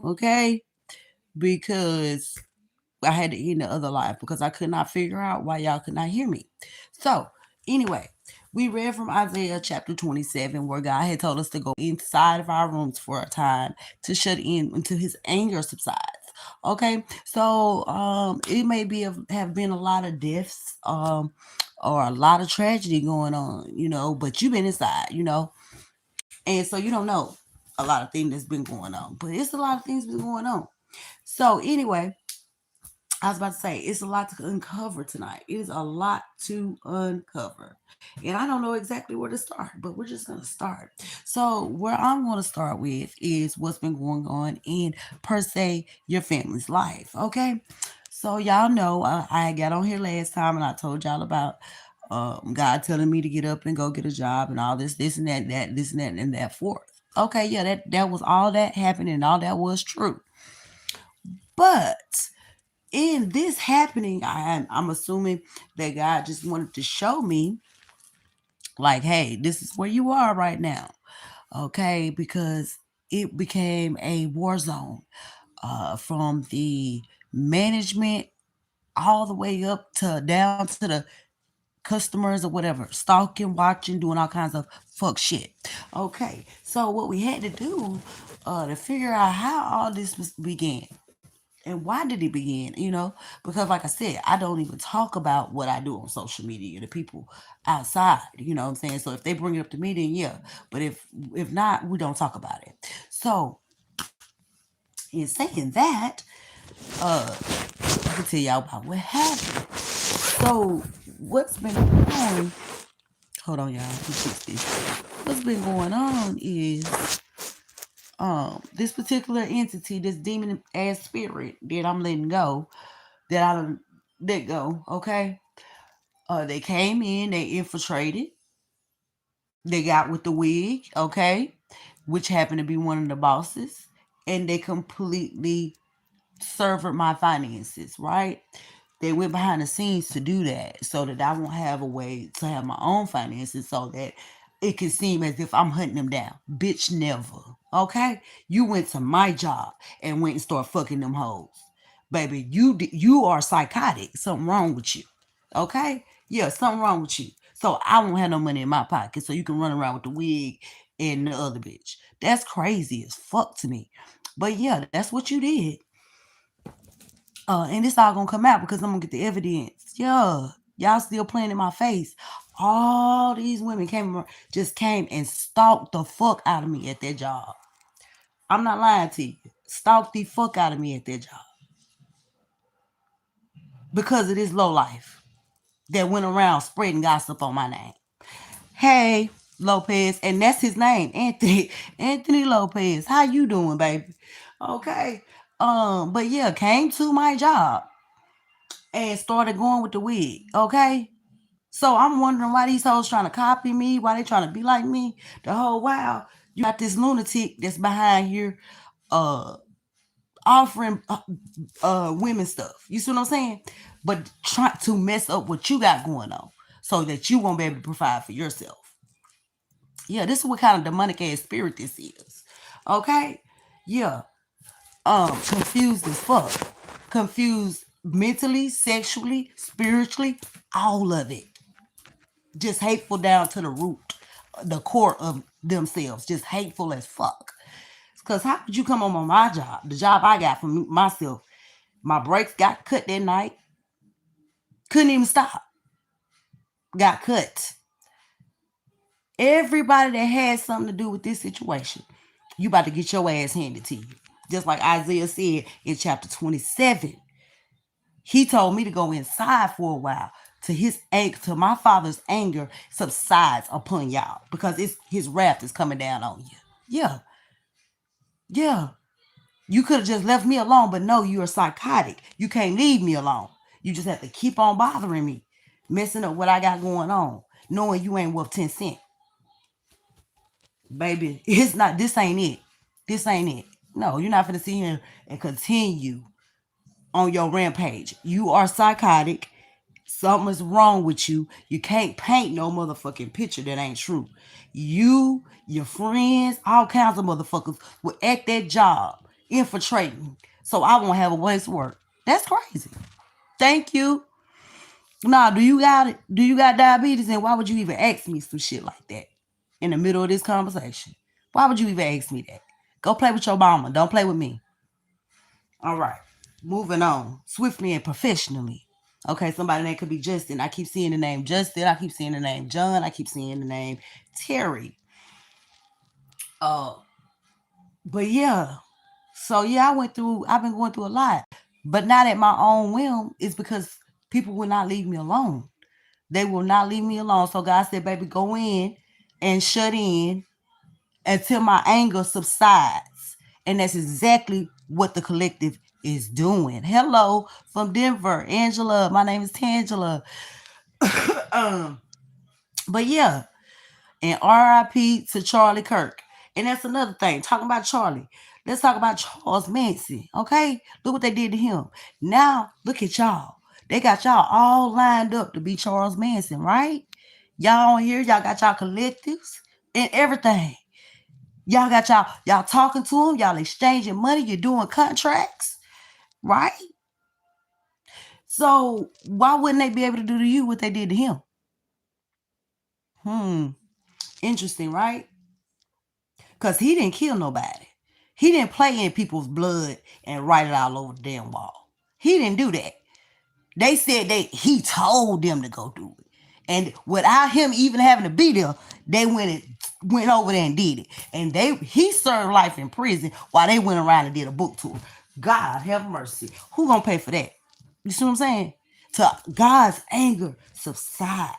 okay? Because I had to end the other live because I could not figure out why y'all could not hear me. So, anyway, we read from Isaiah chapter 27, where God had told us to go inside of our rooms for a time to shut in until his anger subsides. Okay, so it may be have been a lot of deaths, or a lot of tragedy going on, but you've been inside, and so you don't know a lot of things that's been going on, but it's a lot of things been going on. So anyway, I was about to say, it's a lot to uncover tonight. It is a lot to uncover. And I don't know exactly where to start, but we're just going to start. So, where I'm going to start with is what's been going on in, per se, your family's life. Okay. So, y'all know I got on here last time and I told y'all about God telling me to get up and go get a job and all this and that, this and that, and that forth. Okay. Yeah, that was all that happened and all that was true. But in this happening, I'm assuming that God just wanted to show me, like, hey, this is where you are right now, okay? Because it became a war zone, from the management all the way up to down to the customers or whatever, stalking, watching, doing all kinds of fuck shit. Okay, so what we had to do to figure out how all this began and why did it begin, because like I said, I don't even talk about what I do on social media to people outside, you know what I'm saying? So if they bring it up to me, then yeah, but if not, we don't talk about it. So in saying that, uh I can tell y'all about what happened. So what's been going on, hold on y'all, let me fix this. What's been going on is this particular entity, this demon ass spirit that I'm letting go, that I don't let go, okay? They came in, they infiltrated, they got with the wig, okay, which happened to be one of the bosses, and they completely servered my finances, right? They went behind the scenes to do that so that I won't have a way to have my own finances so that it can seem as if I'm hunting them down. Bitch, never. Okay? You went to my job and went and started fucking them hoes. Baby, you are psychotic. Something wrong with you. Okay? Yeah, something wrong with you. So I won't have no money in my pocket so you can run around with the wig and the other bitch. That's crazy as fuck to me. But yeah, that's what you did. And it's all gonna come out because I'm gonna get the evidence. Yeah, y'all still playing in my face. All these women just came and stalked the fuck out of me at their job. I'm not lying to you. Stalked the fuck out of me at their job because of this low life that went around spreading gossip on my name. Hey, Lopez, and that's his name, Anthony. Anthony Lopez. How you doing, baby? Okay. But yeah, came to my job and started going with the wig. Okay. So I'm wondering why these hoes trying to copy me, why they trying to be like me the whole while. You got this lunatic that's behind here uh offering women stuff. You see what I'm saying? But trying to mess up what you got going on so that you won't be able to provide for yourself. Yeah, this is what kind of demonic ass spirit this is. Okay? Yeah. Confused as fuck. Confused mentally, sexually, spiritually, all of it. Just hateful down to the root, the core of themselves. Just hateful as fuck. Because how could you come on my job, the job I got for myself? My brakes got cut that night. Couldn't even stop. Got cut. Everybody that had something to do with this situation, you about to get your ass handed to you. Just like Isaiah said in chapter 27. He told me to go inside for a while to his anger, to my father's anger subsides upon y'all because his wrath is coming down on you. Yeah, yeah. You could have just left me alone, but no, you're psychotic. You can't leave me alone. You just have to keep on bothering me, messing up what I got going on, knowing you ain't worth 10 cents. Baby, it's not, this ain't it. This ain't it. No, you're not gonna sit here and continue on your rampage. You are psychotic. Something's wrong with you. You can't paint no motherfucking picture that ain't true. You, your friends, all kinds of motherfuckers were at that job infiltrating so I won't have a place to work. That's crazy. Thank you. Nah, do you got it? Do you got diabetes? And why would you even ask me some shit like that in the middle of this conversation? Why would you even ask me that? Go play with your mama. Don't play with me. All right. Moving on. Swiftly and professionally. Okay, somebody that could be Justin. I keep seeing the name Justin. I keep seeing the name John. I keep seeing the name Terry. But yeah. So yeah, I've been going through a lot. But not at my own whim. It's because people will not leave me alone. They will not leave me alone. So God said, baby, go in and shut in until my anger subsides. And that's exactly what the collective is doing. Hello from Denver, Angela. My name is Tangela. But yeah, and RIP to Charlie Kirk. And that's another thing. Talking about Charlie. Let's talk about Charles Manson. Okay? Look what they did to him. Now, look at y'all. They got y'all all lined up to be Charles Manson, right? Y'all on here, y'all got y'all collectives and everything. Y'all got y'all talking to him, y'all exchanging money, you're doing contracts, right? So why wouldn't they be able to do to you what they did to him? Interesting, right? Because he didn't kill nobody. He didn't play in people's blood and write it all over the damn wall. He didn't do that. They said he told them to go do it. And without him even having to be there, they went over there and did it. And he served life in prison while they went around and did a book tour. God have mercy. Who gonna pay for that? You see what I'm saying? To God's anger subsides.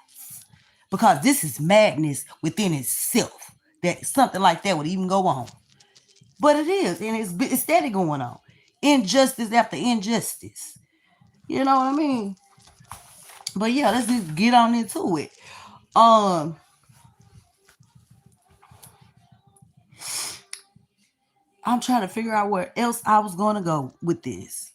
Because this is madness within itself. That something like that would even go on. But it is, and it's steady going on. Injustice after injustice. You know what I mean? But yeah, let's just get on into it. I'm trying to figure out where else I was going to go with this.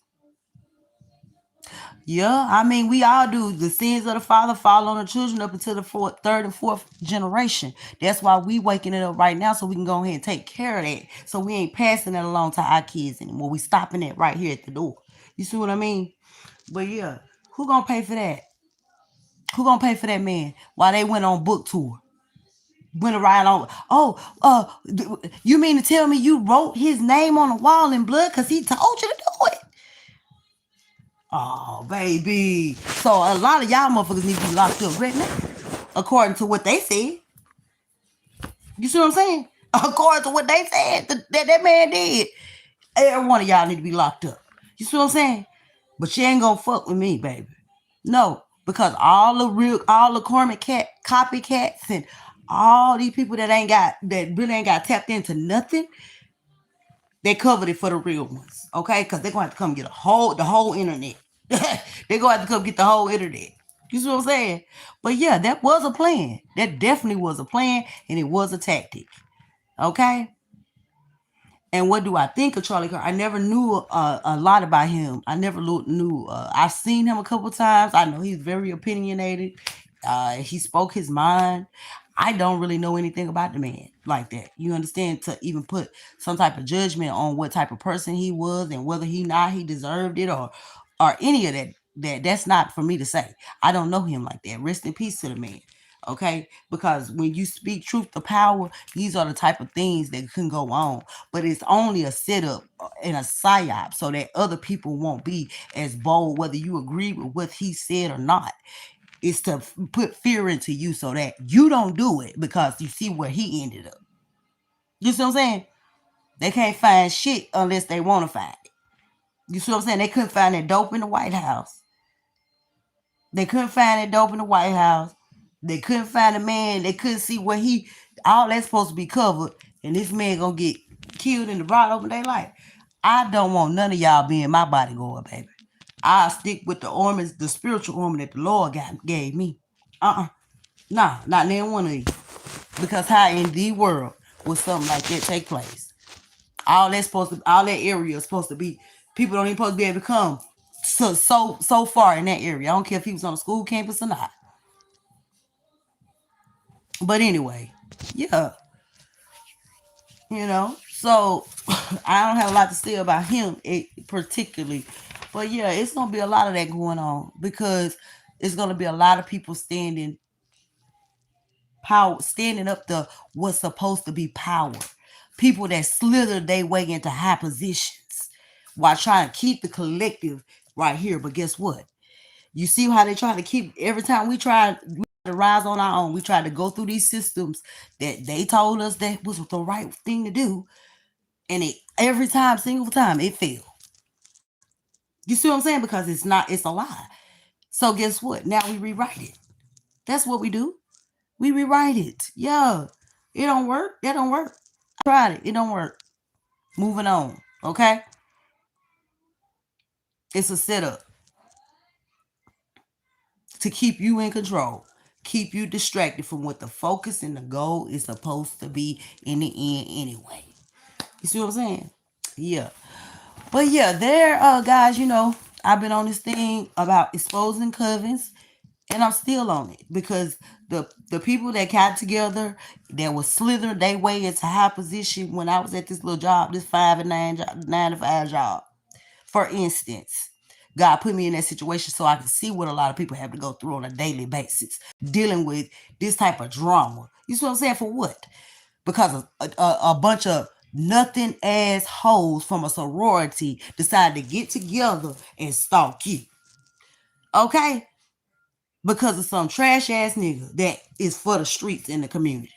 Yeah, I mean, we all do. The sins of the father fall on the children up until the third and fourth generation. That's why we waking it up right now so we can go ahead and take care of that. So we ain't passing that along to our kids anymore. We stopping it right here at the door. You see what I mean? But yeah, who gonna pay for that? Who gonna pay for that man while they went on book tour? Went around on. You mean to tell me you wrote his name on the wall in blood because he told you to do it? Oh, baby. So a lot of y'all motherfuckers need to be locked up right now, according to what they said. You see what I'm saying? According to what they said that man did, every one of y'all need to be locked up. You see what I'm saying? But you ain't gonna fuck with me, baby. No, because all the Cormac copycats and all these people that really ain't got tapped into nothing, they covered it for the real ones, okay? Because they're gonna have to come get the whole internet. They're gonna have to come get the whole internet. You see what I'm saying? But yeah, that was a plan. That definitely was a plan, and it was a tactic. Okay. And what do I think of Charlie Kirk? I never knew a lot about him. I never knew. I've seen him a couple times. I know he's very opinionated. He spoke his mind. I don't really know anything about the man like that. You understand? To even put some type of judgment on what type of person he was and whether he deserved it or any of that. That's not for me to say. I don't know him like that. Rest in peace to the man. Okay, because when you speak truth to power, these are the type of things that can go on, but it's only a setup and a psyop so that other people won't be as bold, whether you agree with what he said or not. It's to put fear into you so that you don't do it because you see where he ended up. You see what I'm saying? They can't find shit unless they want to find it. You see what I'm saying? They couldn't find that dope in the White House. They couldn't find that dope in the White House. They couldn't find a man. They couldn't see where all that's supposed to be covered. And this man gonna get killed in the broad open daylight. I don't want none of y'all being my bodyguard, baby. I'll stick with the armors, the spiritual armor that the Lord gave me. Nah, not in one of these. Because how in the world would something like that take place? All that area is supposed to be, people don't even supposed to be able to come so far in that area. I don't care if he was on a school campus or not. But anyway, yeah. So I don't have a lot to say about him particularly, but yeah, it's gonna be a lot of that going on because it's gonna be a lot of people standing up to what's supposed to be power. People that slither their way into high positions while trying to keep the collective right here. But guess what? You see how they try to keep every time we try to rise on our own, we try to go through these systems that they told us that was the right thing to do, and every time, single time, it failed. You see what I'm saying? Because it's a lie. So guess what? Now we rewrite it. That's what we do. We rewrite it. Yeah. It don't work. That don't work. I tried it. It don't work. Moving on. Okay? It's a setup to keep you in control. Keep you distracted from what the focus and the goal is supposed to be in the end anyway. You see what I'm saying? Yeah. But yeah, there guys, I've been on this thing about exposing covens, and I'm still on it because the people that got together that was slithering their way into high position when I was at this little job, this 9 to 5 job, for instance. God put me in that situation so I can see what a lot of people have to go through on a daily basis, dealing with this type of drama. You see what I'm saying? For what? Because a bunch of nothing ass hoes from a sorority decided to get together and stalk you. Okay? Because of some trash ass nigga that is for the streets in the community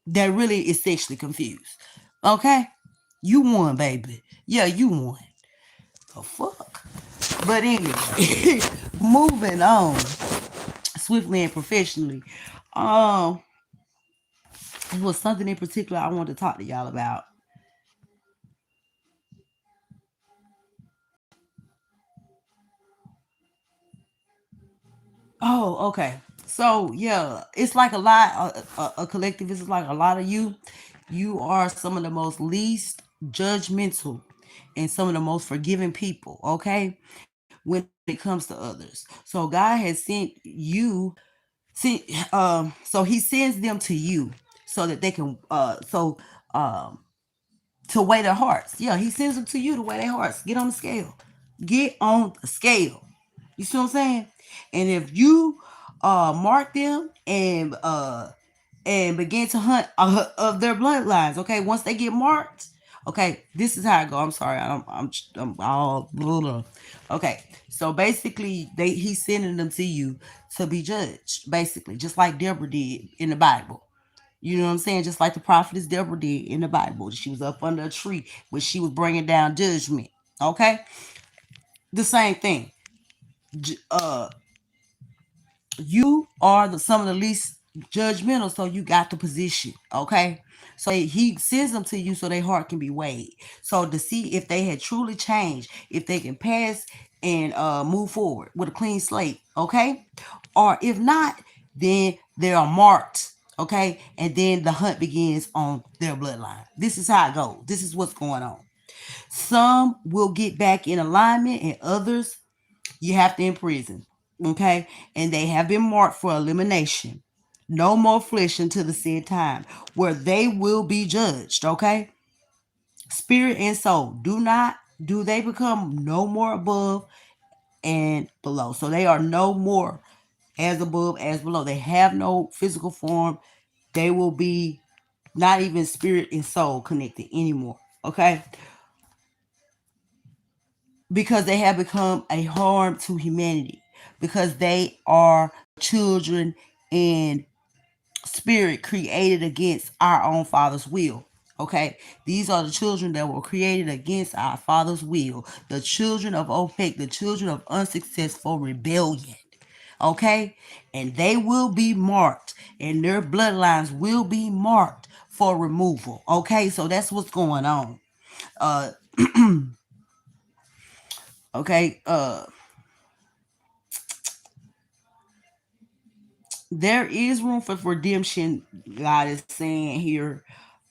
that really is sexually confused. Okay? You won, baby. Yeah, you won. The fuck? But anyway, moving on swiftly and professionally. Um, it was something in particular I wanted to talk to y'all about. Oh, okay. So yeah, it's like a lot. A collective is like a lot of you. You are some of the most least judgmental and some of the most forgiving people. Okay, when it comes to others. So God has sent you. So He sends them to you so that they can. Um, to weigh their hearts. Yeah, He sends them to you to weigh their hearts. Get on the scale. Get on the scale. You see what I'm saying? And if you mark them and begin to hunt of their bloodlines, okay, once they get marked, okay, this is how I go. I'm sorry, I'm all blah, blah. Okay, so basically, he's sending them to you to be judged, basically, just like Deborah did in the Bible. You know what I'm saying? Just like the prophetess Deborah did in the Bible. She was up under a tree when she was bringing down judgment. Okay, the same thing. Uh, you are some of the least judgmental, so you got the position. Okay, so he sends them to you so their heart can be weighed, so to see if they had truly changed, if they can pass and move forward with a clean slate. Okay, or if not, then they are marked. Okay, and then the hunt begins on their bloodline. This is how it goes. This is what's going on. Some will get back in alignment, and others you have to imprison. Okay? And they have been marked for elimination. No more flesh until the said time, where they will be judged. Okay? Spirit and soul. Do they become no more above and below? So they are no more as above as below. They have no physical form. They will be not even spirit and soul connected anymore. Okay? Because they have become a harm to humanity, because they are children in spirit created against our own Father's will. Okay, these are the children that were created against our Father's will, the children of OPEC, the children of unsuccessful rebellion. Okay, and they will be marked, and their bloodlines will be marked for removal. Okay, so that's what's going on. Uh, okay, there is room for redemption. God is saying here,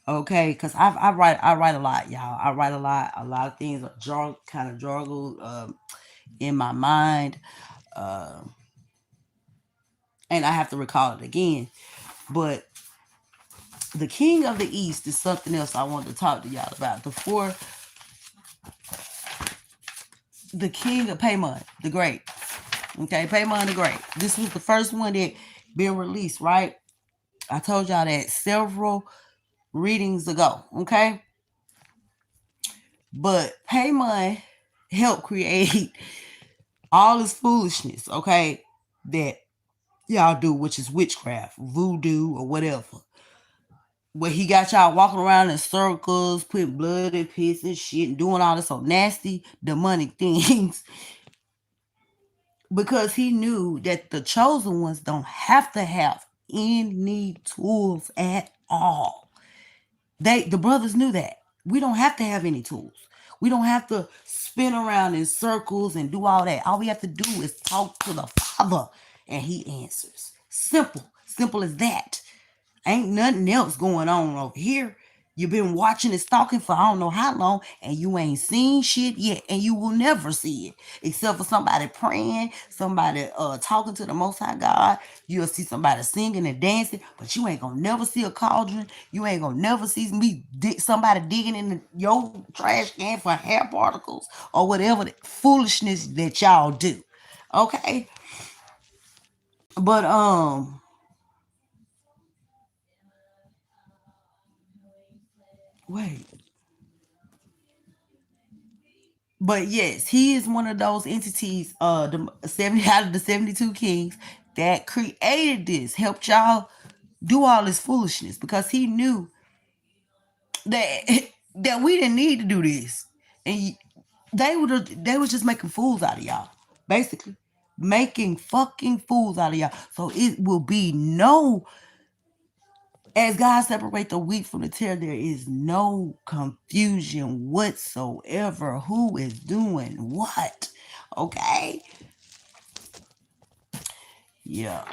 okay, because I write a lot, y'all. I write a lot of things are kind of juggled in my mind, uh, and I have to recall it again. But The king of the east is something else I wanted to talk to y'all about. The king of Paimon the Great. Okay, Paimon the Great. This was the first one that been released, right? I told y'all that several readings ago. Okay, but Paimon helped create all this foolishness. Okay, that y'all do, which is witchcraft, voodoo, or whatever. Where he got y'all walking around in circles, putting blood and piss and shit, and doing all this so nasty, demonic things. Because he knew that the chosen ones don't have to have any tools at all. The brothers knew that. We don't have to have any tools. We don't have to spin around in circles and do all that. All we have to do is talk to the Father and he answers. Simple as that. Ain't nothing else going on over here. You've been watching and stalking for I don't know how long, and you ain't seen shit yet, and you will never see it. Except for somebody praying, somebody talking to the Most High God. You'll see somebody singing and dancing, but you ain't gonna never see a cauldron. You ain't gonna never see somebody digging in your trash can for hair particles or whatever the foolishness that y'all do. Okay? But wait. But yes, he is one of those entities, the 70 out of the 72 kings that created this, helped y'all do all this foolishness because he knew that that we didn't need to do this. And they was just making fools out of y'all. Basically. Making fucking fools out of y'all. So it will be no, as God separate the wheat from the tare, there is no confusion whatsoever. Who is doing what? Okay? Yeah.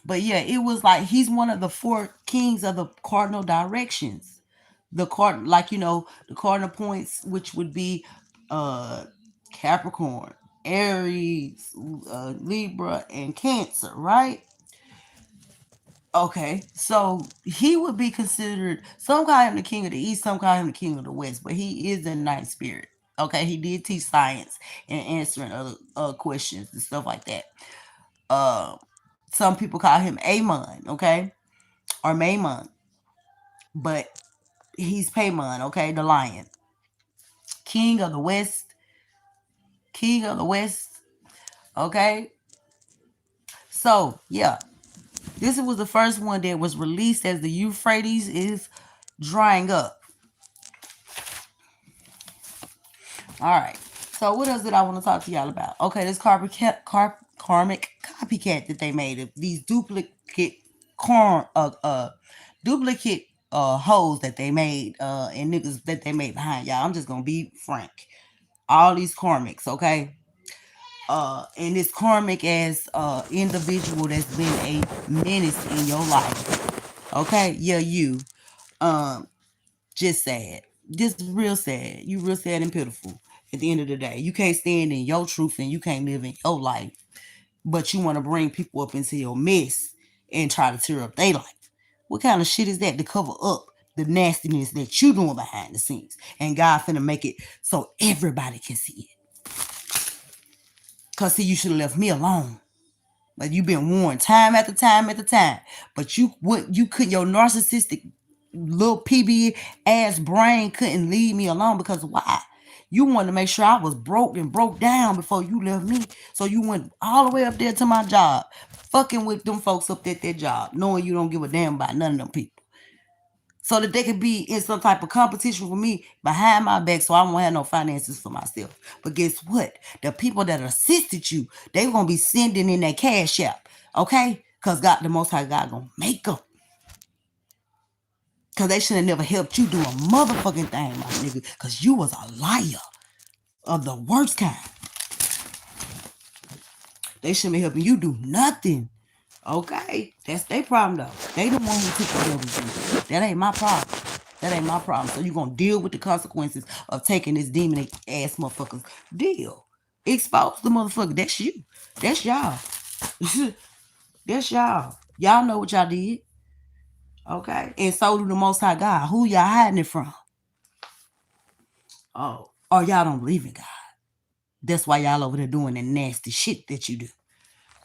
But yeah, it was like he's one of the four kings of the cardinal directions. The the cardinal points, which would be Capricorn, Aries, Libra, and Cancer, right? Okay, so he would be considered, some call him the king of the east, some call him the king of the west, but he is the ninth spirit. Okay, he did teach science and answering other questions and stuff like that. Uh, some people call him Amon, okay, or Maimon, but he's Paimon, okay, the lion, king of the west, king of the west. Okay, so yeah, this was the first one that was released as the Euphrates is drying up. All right. So what else did I want to talk to y'all about? Okay, this karmic copycat that they made of these duplicate duplicate hoes that they made and niggas that they made behind y'all. I'm just gonna be frank. All these karmics, okay? And this karmic as individual that's been a menace in your life. Okay, yeah, you. Just sad. Just real sad. You real sad and pitiful. At the end of the day, you can't stand in your truth and you can't live in your life, but you want to bring people up into your mess and try to tear up their life. What kind of shit is that to cover up the nastiness that you doing behind the scenes? And God finna make it so everybody can see it. Cause see, you should have left me alone. But you've been warned time after time after time. But you couldn't, your narcissistic little PB ass brain couldn't leave me alone because why? You wanted to make sure I was broke and broke down before you left me. So you went all the way up there to my job, fucking with them folks up at their job, knowing you don't give a damn about none of them people. So that they could be in some type of competition with me behind my back so I won't have no finances for myself. But guess what? The people that assisted you, they gonna be sending in that cash app. Okay? Because God, the Most High God gonna make them. Because they should have never helped you do a motherfucking thing, my nigga. Because you was a liar of the worst kind. They shouldn't be helping you do nothing. Okay? That's their problem, though. They the one who took everything. That ain't my problem. That ain't my problem. So you're going to deal with the consequences of taking this demon ass motherfuckers. Deal. Expose the motherfucker. That's you. That's y'all. That's y'all. Y'all know what y'all did. Okay. And so do the Most High God. Who y'all hiding it from? Oh. Or y'all don't believe in God. That's why y'all over there doing the nasty shit that you do.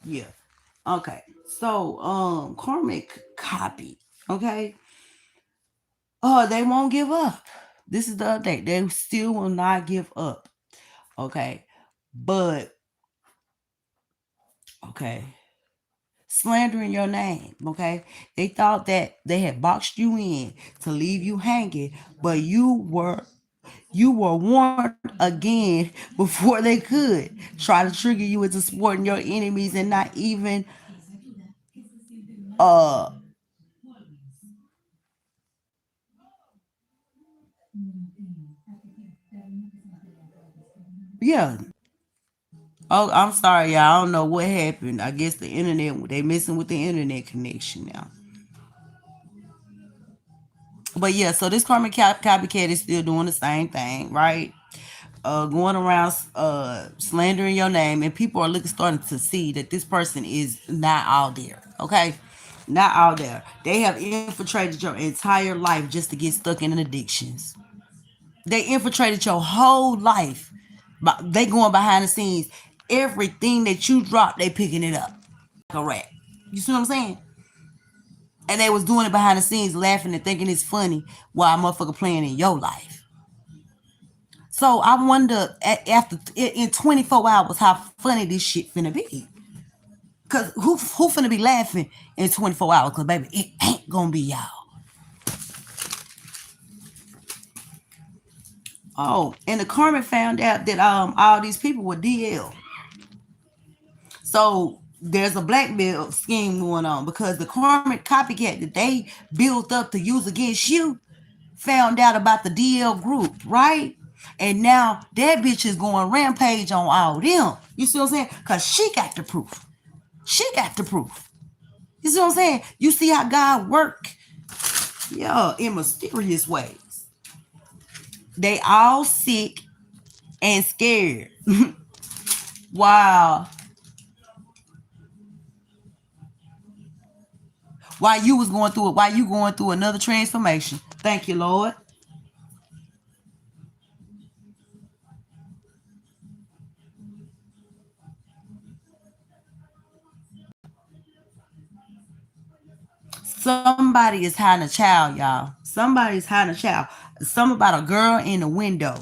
Yeah. Okay. So, karmic copy. Okay. Oh, they won't give up. This is the update. They still will not give up. Okay. But, okay. Slandering your name. Okay. They thought that they had boxed you in to leave you hanging, but you were warned again before they could try to trigger you into supporting your enemies and not even uh yeah. Oh, I'm sorry, y'all. I don't know what happened. I guess the internet, they messing with the internet connection now. But yeah, so this Carmen copycat is still doing the same thing, right? Going around slandering your name, and people are looking starting to see that this person is not all there. Okay, not all there. They have infiltrated your entire life just to get stuck in addictions. They infiltrated your whole life. But they going behind the scenes. Everything that you drop, they picking it up. A rat. You see what I'm saying? And they was doing it behind the scenes, laughing and thinking it's funny while a motherfucker playing in your life. So I wonder after in 24 hours how funny this shit finna be. Cause who finna be laughing in 24 hours? Cause baby, it ain't gonna be y'all. Oh, and the Carmen found out that all these people were DL. So there's a blackmail scheme going on because the Carmen copycat that they built up to use against you found out about the DL group, right? And now that bitch is going rampage on all them. You see what I'm saying? Cause she got the proof. She got the proof. You see what I'm saying? You see how God work? Yeah, in mysterious ways. They all sick and scared. Wow. While you was going through it, while you going through another transformation. Thank you, Lord. Somebody is hiding a child, y'all. Somebody's hiding a child. Something about a girl in the window.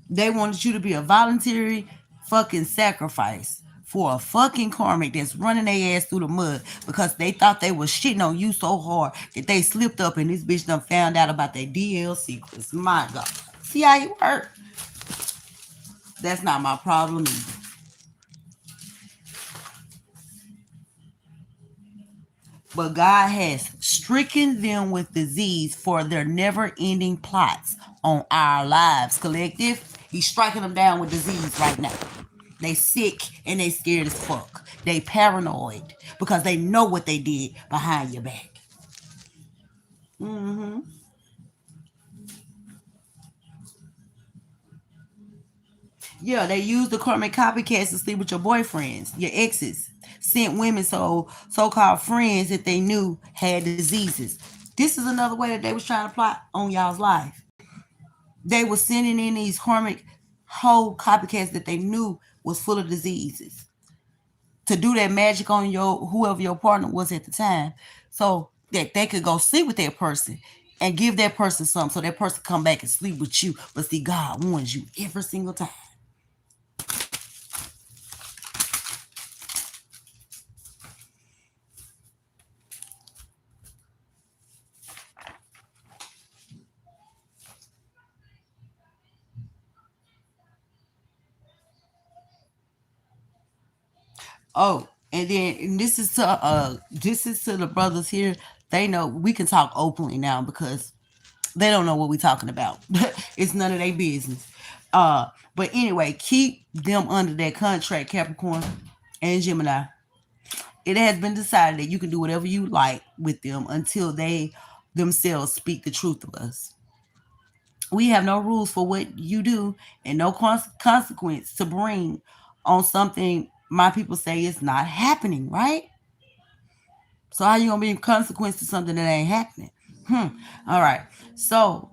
They wanted you to be a voluntary fucking sacrifice for a fucking karmic that's running their ass through the mud because they thought they was shitting on you so hard that they slipped up and this bitch done found out about their DL secrets. My God. See how you work? That's not my problem either. But God has stricken them with disease for their never ending plots on our lives. Collective, He's striking them down with disease right now. They sick and they scared as fuck. They paranoid because they know what they did behind your back. Mm-hmm. Yeah, they use the karmic copycats to sleep with your boyfriends, your exes. Sent women so-called friends that they knew had diseases. This is another way that they was trying to plot on y'all's life. They were sending in these karmic whole copycats that they knew was full of diseases to do that magic on your whoever your partner was at the time, so that they could go sleep with that person and give that person something, so that person come back and sleep with you. But see, God warns you every single time. Oh, and this is to the brothers here. They know we can talk openly now because they don't know what we're talking about. It's none of their business. But anyway, keep them under that contract, Capricorn and Gemini. It has been decided that you can do whatever you like with them until they themselves speak the truth of us. We have no rules for what you do and no consequence to bring on something my people say is not happening, right? So how you gonna be consequence to something that ain't happening? Hmm. All right. So,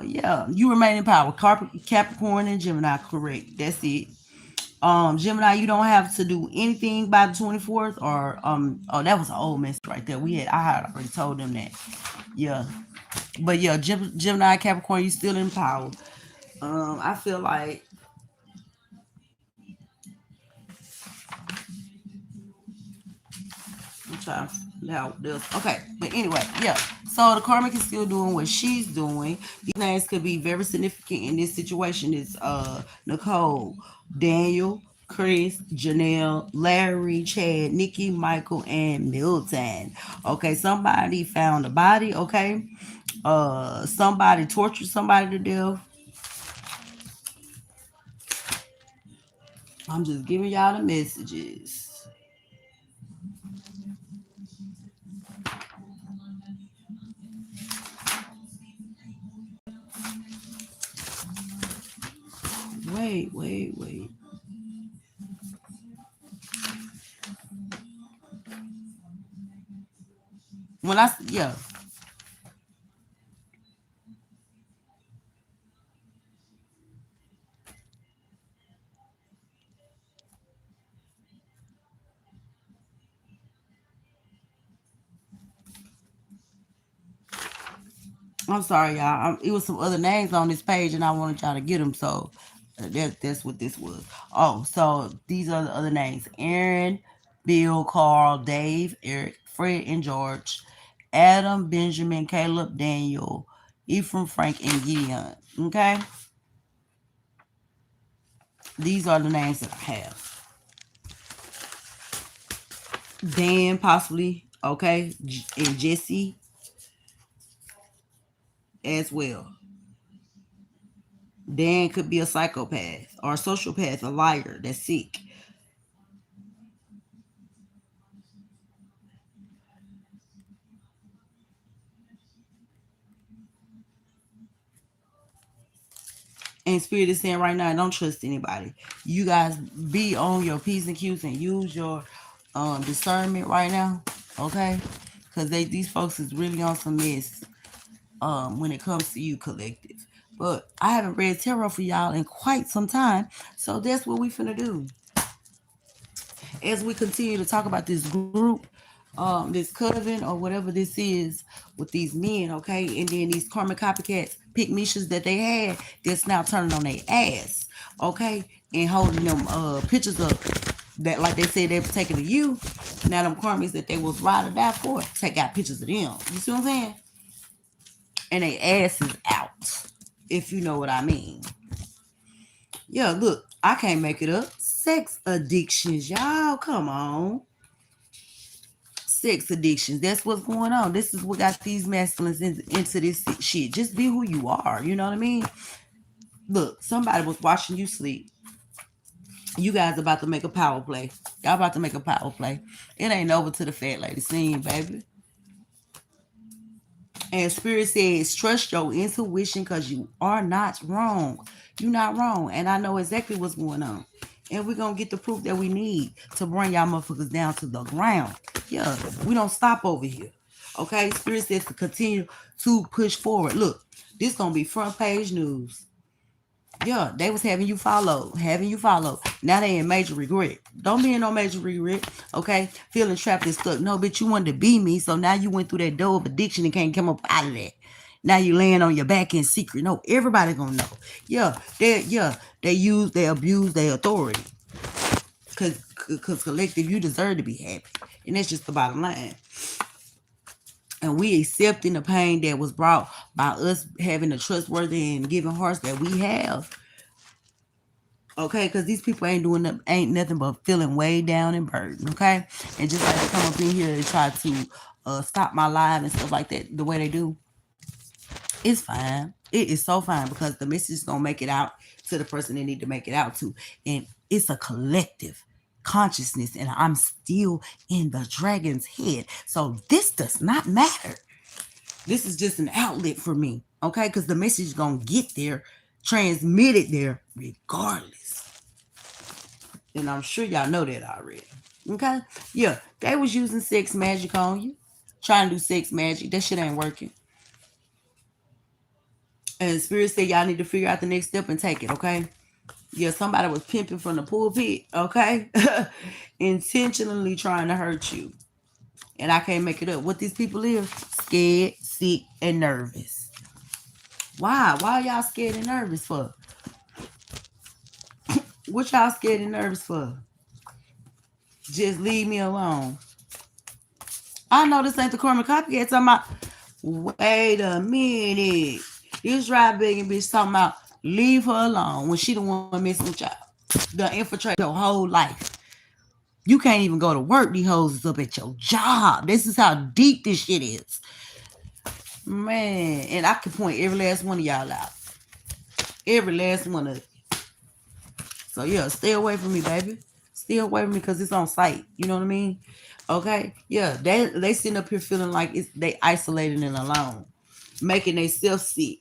yeah, you remain in power. Capricorn and Gemini, correct? That's it. Gemini, you don't have to do anything by the 24th, or oh, that was an old message right there. I had already told them that. Yeah, but yeah, Gemini, Capricorn, you still in power. I feel like I'm trying to now this. Okay, but anyway, yeah. So the karmic is still doing what she's doing. These names could be very significant in this situation. It's Nicole, Daniel, Chris, Janelle, Larry, Chad, Nikki, Michael, and Milton. Okay, somebody found a body. Okay, somebody tortured somebody to death. I'm just giving y'all the messages. Wait. Yeah, I'm sorry, y'all. It was some other names on this page, and I wanted y'all to get them. So that's what this was. Oh, so these are the other names: Aaron, Bill, Carl, Dave, Eric, Fred, and George, Adam, Benjamin, Caleb, Daniel, Ephraim, Frank, and Gideon. Okay, these are the names that I have. Dan, possibly. Okay, and Jesse as well. Dan could be a psychopath or a sociopath, a liar that's sick. And Spirit is saying right now, don't trust anybody. You guys be on your P's and Q's and use your discernment right now, okay? Because these folks is really on some mess when it comes to you, collective. But I haven't read tarot for y'all in quite some time, so that's what we finna do. As we continue to talk about this group, this coven or whatever this is with these men, okay, and then these karmic copycats, pick Mishas that they had that's now turning on their ass, okay, and holding them pictures up that, like they said they were taking to you. Now them karmics that they was ride or die for, take out pictures of them. You see what I'm saying? And they ass is out, if you know what I mean. Yeah, look, I can't make it up. Sex addictions, y'all. Come on. Sex addictions. That's what's going on. This is what got these masculines into this shit. Just be who you are. You know what I mean? Look, somebody was watching you sleep. You guys about to make a power play. Y'all about to make a power play. It ain't over to the fat lady scene, baby. And Spirit says, trust your intuition because you are not wrong. You're not wrong. And I know exactly what's going on. And we're going to get the proof that we need to bring y'all motherfuckers down to the ground. Yeah, we don't stop over here. Okay? Spirit says to continue to push forward. Look, this going to be front page news. Yeah, they was having you follow. Now they in major regret. Don't be in no major regret, okay? Feeling trapped and stuck. No, bitch, you wanted to be me, so now you went through that door of addiction and can't come up out of that. Now you laying on your back in secret. No, everybody gonna know. They abuse their authority. Cause collective, you deserve to be happy. And that's just the bottom line. And we accepting the pain that was brought by us having the trustworthy and giving hearts that we have. Okay, because these people ain't nothing but feeling way down and burdened. Okay, and just like they come up in here and try to stop my live and stuff like that, the way they do, it's fine. It is so fine because the message is gonna make it out to the person they need to make it out to, and it's a collective. consciousness, and I'm still in the dragon's head. So this does not matter. This is just an outlet for me, okay? Because the message is going to get there, transmitted there regardless. And I'm sure y'all know that already. Okay? Yeah, they was using sex magic on you. Trying to do sex magic. That shit ain't working. And Spirit said y'all need to figure out the next step and take it, okay? Yeah, somebody was pimping from the pulpit, okay? Intentionally trying to hurt you. And I can't make it up. What these people is? Scared, sick, and nervous. Why? Why are y'all scared and nervous for? What y'all scared and nervous for? Just leave me alone. I know this ain't the karmic copycat talking about, wait a minute. This right begging bitch talking about leave her alone when she the one messing with y'all. The infiltrate your whole life. You can't even go to work. These hoes is up at your job. This is how deep this shit is. Man, and I can point every last one of y'all out. Every last one of it. So yeah, stay away from me, baby. Stay away from me because it's on site. You know what I mean? Okay? Yeah, they sitting up here feeling like they isolated and alone. Making themselves sick.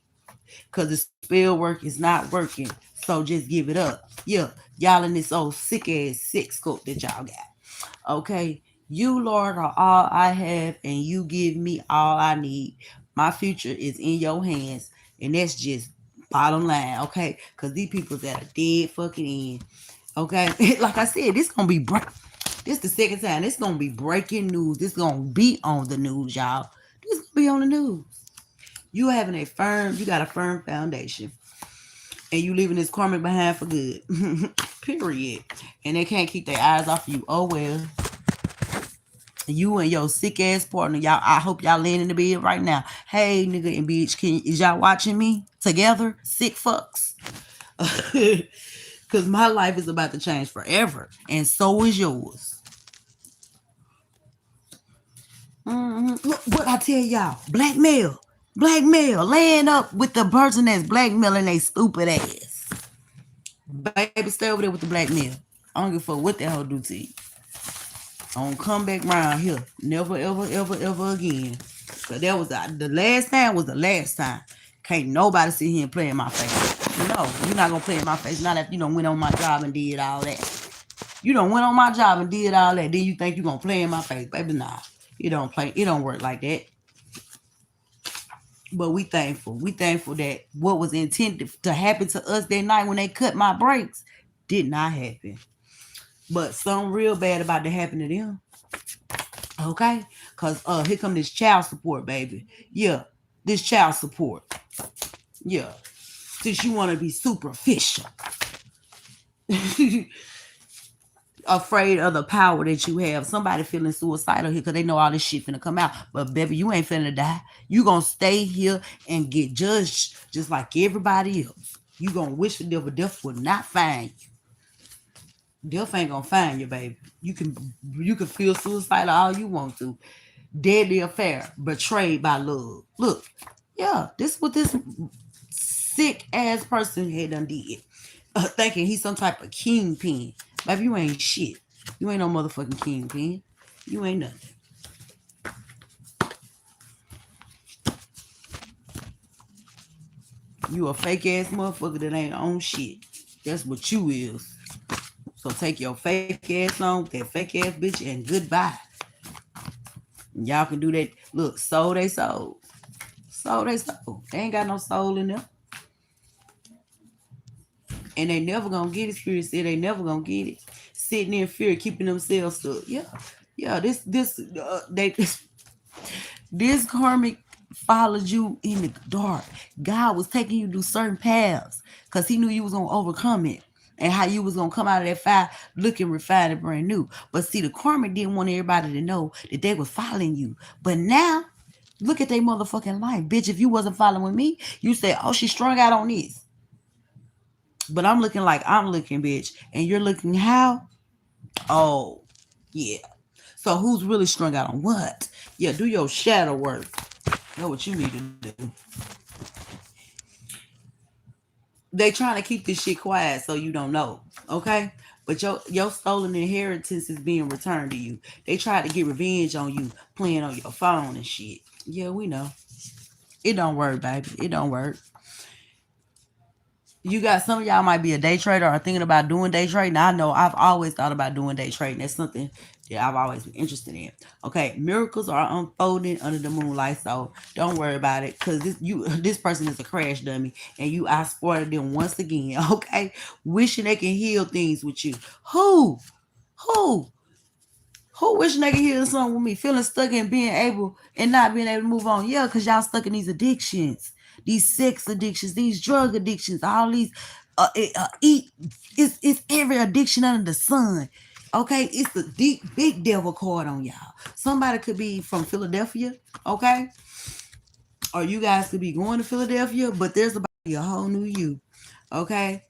Because the spell work is not working. So just give it up. Yeah, y'all in this old sick ass sex cult that y'all got. Okay? You, Lord, are all I have, and you give me all I need. My future is in your hands, and that's just bottom line, okay? Because these people's at a dead fucking end, okay? Like I said, this gonna be this the second time. This gonna be breaking news. This gonna be on the news, y'all. This gonna be on the news. You having you got a firm foundation, and you leaving this karmic behind for good. Period. And they can't keep their eyes off you. Oh well. You and your sick ass partner, y'all. I hope y'all laying in the bed right now. Hey, nigga and bitch, is y'all watching me together? Sick fucks. Because my life is about to change forever, and so is yours. Look what I tell y'all: blackmail, laying up with the person that's blackmailing they stupid ass. Baby, stay over there with the blackmail. I don't give a fuck what that hoe do to you. I don't come back around here. Never, ever, ever, ever again. Cause that was the last time was the last time. Can't nobody sit here and play in my face. No, you're not gonna play in my face. Not after you done went on my job and did all that. You done went on my job and did all that. Then you think you gonna play in my face. Baby, nah. You don't play. It don't work like that. But we thankful. We thankful that what was intended to happen to us that night when they cut my brakes did not happen. But something real bad about to happen to them. Okay? Because here come this child support, baby. Yeah, this child support. Yeah. Since you want to be superficial. Afraid of the power that you have. Somebody feeling suicidal here because they know all this shit finna come out. But baby, you ain't finna die. You gonna stay here and get judged just like everybody else. You gonna wish for death, but death will not find you. Death ain't gonna find you, baby. You can feel suicidal all you want to. Deadly affair, betrayed by love. Look, yeah, this is what this sick ass person had done did. Thinking he's some type of kingpin. Baby, you ain't shit. You ain't no motherfucking kingpin. You ain't nothing. You a fake ass motherfucker that ain't on shit. That's what you is. So take your fake ass on, that fake ass bitch, and goodbye. Y'all can do that. Look, soul they soul. Soul they soul. They ain't got no soul in them. And they never gonna get it. Spirit said they never gonna get it. Sitting in fear, keeping themselves stuck. Yeah. This karmic followed you in the dark. God was taking you through certain paths because He knew you was gonna overcome it. And how you was gonna come out of that fire looking refined and brand new. But see, the karmic didn't want everybody to know that they was following you. But now, look at their motherfucking life. Bitch, if you wasn't following me, you say, oh, she strung out on this. But I'm looking like I'm looking, bitch. And you're looking how? Oh, yeah. So who's really strung out on what? Yeah, do your shadow work. Know what you need to do. They trying to keep this shit quiet so you don't know. Okay? But your stolen inheritance is being returned to you. They tried to get revenge on you playing on your phone and shit. Yeah, we know. It don't work, baby. It don't work. You got some of y'all might be a day trader or thinking about doing day trading. I know I've always thought about doing day trading. That's something that I've always been interested in. Okay, miracles are unfolding under the moonlight, so don't worry about it. Cause this person is a crash dummy, and you I spotted them once again. Okay, wishing they can heal things with you. Who? Who wishing they could heal something with me? Feeling stuck and being able and not being able to move on. Yeah, because y'all stuck in these addictions, these sex addictions, these drug addictions, all these eat. It's every addiction under the sun. Okay, it's the deep big devil card on y'all. Somebody could be from Philadelphia, okay, or you guys could be going to Philadelphia, but there's about to be a whole new you, okay.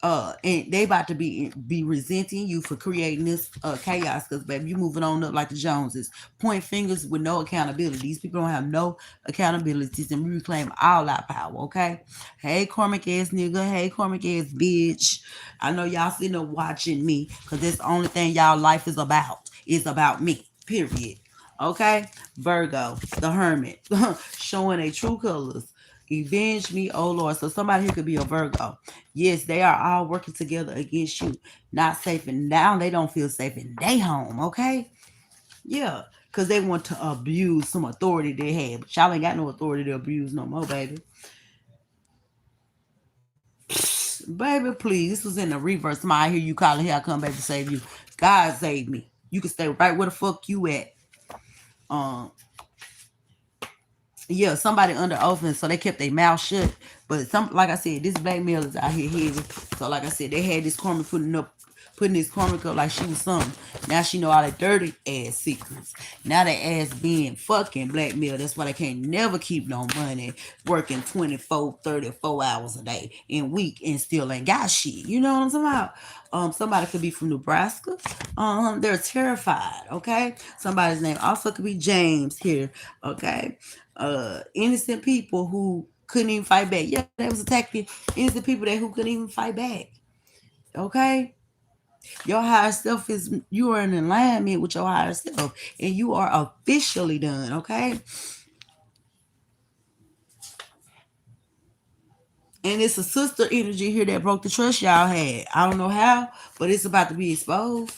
And they about to be resenting you for creating this chaos, because baby, you moving on up like the Joneses, point fingers with no accountability. These people don't have no accountabilities, and we reclaim all our power. Okay, hey Cormac ass nigga, hey Cormac ass bitch. I know y'all sitting there watching me, because that's the only thing y'all life is about. It's about me. Period. Okay, Virgo, the Hermit, showing their true colors. Avenge me, oh Lord. So somebody here could be a Virgo. Yes, they are all working together against you. Not safe and now they don't feel safe in their home, okay? Yeah. Because they want to abuse some authority they have. But y'all ain't got no authority to abuse no more, baby. Baby, please. This was in the reverse. Somebody hear you calling here, I come back to save you. God save me. You can stay right where the fuck you at. Um, yeah, somebody under oath, and so they kept their mouth shut. But some, like I said, this blackmail is out here heavy. So like I said, they had this Carmen putting this Carmen up like she was something. Now she know all the dirty ass secrets. Now they ass being fucking blackmail. That's why they can't never keep no money, working 24, 34 hours a day in week and still ain't got shit. You know what I'm talking about? Somebody could be from Nebraska. They're terrified. Okay, somebody's name also could be James here. Okay, innocent people who couldn't even fight back. Yeah, they was attacking innocent people that who couldn't even fight back. Okay, your higher self is you are in alignment with your higher self, and you are officially done. Okay, and it's a sister energy here that broke the trust y'all had. I don't know how, but it's about to be exposed.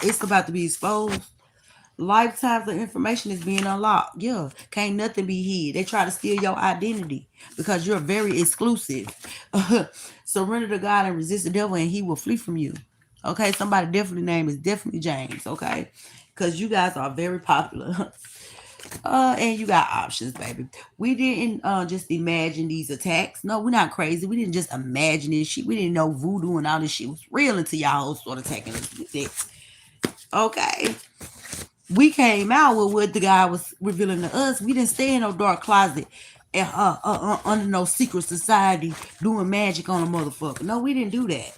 It's about to be exposed. Lifetimes of information is being unlocked. Yeah, can't nothing be hid. They try to steal your identity because you're very exclusive. Surrender to God and resist the devil, and he will flee from you. Okay, somebody definitely name is definitely James. Okay, because you guys are very popular. And you got options, baby. We didn't just imagine these attacks. No, we're not crazy. We didn't just imagine this shit. We didn't know voodoo and all this shit was real until y'all started attacking us. Okay, we came out with what the guy was revealing to us. We didn't stay in no dark closet and under no secret society doing magic on a motherfucker. No, we didn't do that.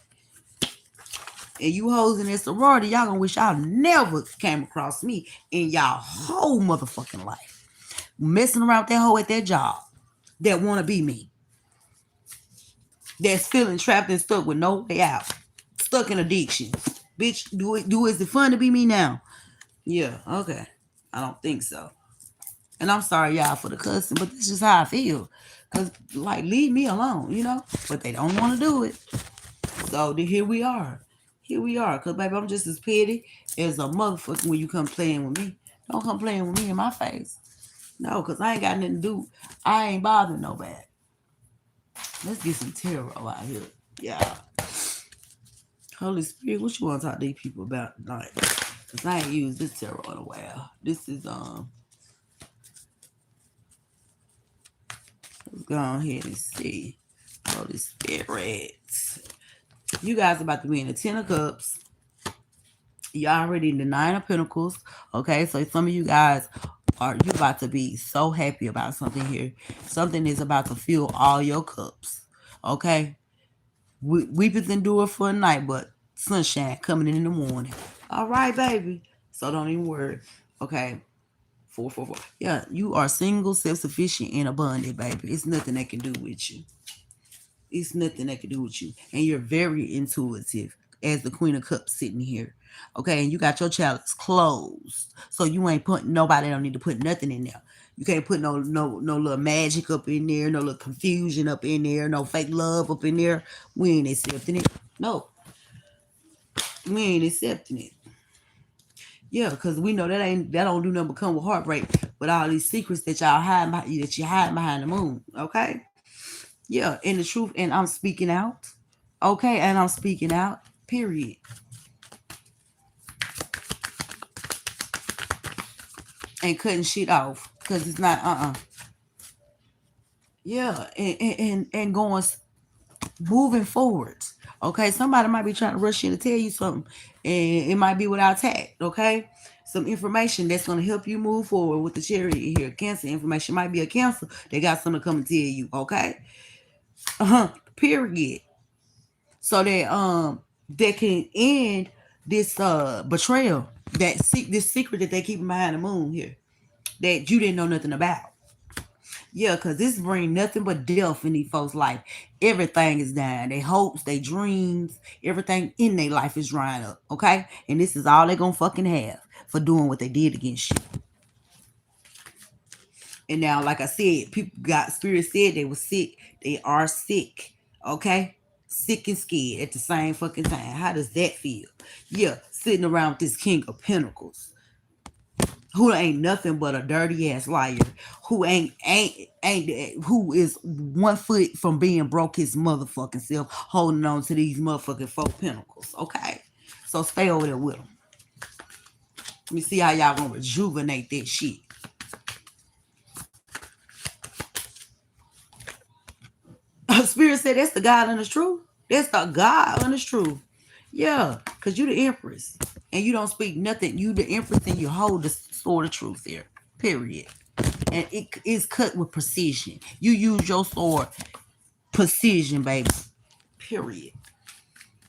And you hoes in this sorority, y'all gonna wish y'all never came across me in y'all whole motherfucking life. Messing around with that hoe at that job that wanna be me. That's feeling trapped and stuck with no way out. Stuck in addiction. Bitch, is it fun to be me now? Yeah, okay. I don't think so. And I'm sorry, y'all, for the cussing, but this is how I feel. Cause like, leave me alone, you know. But they don't want to do it. So here we are. Here we are. Cause baby, I'm just as petty as a motherfucker when you come playing with me. Don't come playing with me in my face. No, cause I ain't got nothing to do. I ain't bothering nobody. Let's get some tarot out here. Yeah. Holy Spirit, what you want to talk to these people about tonight? Cause I ain't used this tarot in a while. This is let's go ahead and see. Holy Spirit. You guys about to be in the 10 of Cups. You're already in the 9 of Pentacles. Okay, so some of you guys are you about to be so happy about something here. Something is about to fill all your cups. Okay? Weepers endure for a night, but sunshine coming in the morning. All right, baby. So don't even worry. Okay. 444. Yeah, you are single, self-sufficient, and abundant, baby. It's nothing that can do with you. It's nothing that can do with you. And you're very intuitive. as the Queen of Cups sitting here. Okay, and you got your chalice closed. So you ain't putting nobody don't need to put nothing in there. You can't put no little magic up in there, no little confusion up in there, no fake love up in there. We ain't accepting it. No, we ain't accepting it. Yeah, because we know that don't do nothing but come with heartbreak. But all these secrets that y'all hide that you hide behind the moon. Okay. Yeah, and the truth, and I'm speaking out. Okay, and I'm speaking out. Period. And cutting shit off because it's not Yeah, and going moving forward. Okay, somebody might be trying to rush in to tell you something, and it might be without tact. Okay, some information that's going to help you move forward with the Chariot here. Cancer information might be a Cancer. They got something to come and tell you. Okay, period. So that they can end this betrayal, this secret that they keep behind the moon here that you didn't know nothing about. Yeah, because this bring nothing but death in these folks' life. Everything is dying. Their hopes, their dreams, everything in their life is drying up. Okay? And this is all they're gonna fucking have for doing what they did against you. And now, like I said, people got spirit said they were sick. They are sick. Okay? Sick and scared at the same fucking time. How does that feel? Yeah, sitting around with this King of Pentacles who ain't nothing but a dirty ass liar, who ain't who is 1 foot from being broke his motherfucking self, holding on to these motherfucking 4 pentacles. Okay, so stay over there with them. Let me see how y'all gonna rejuvenate that shit. Spirit said that's the God and the truth. That's the God and the truth. Yeah, because you the Empress. And you don't speak nothing. You the Empress and you hold the sword of truth here. Period. And it is cut with precision. You use your sword precision, baby. Period.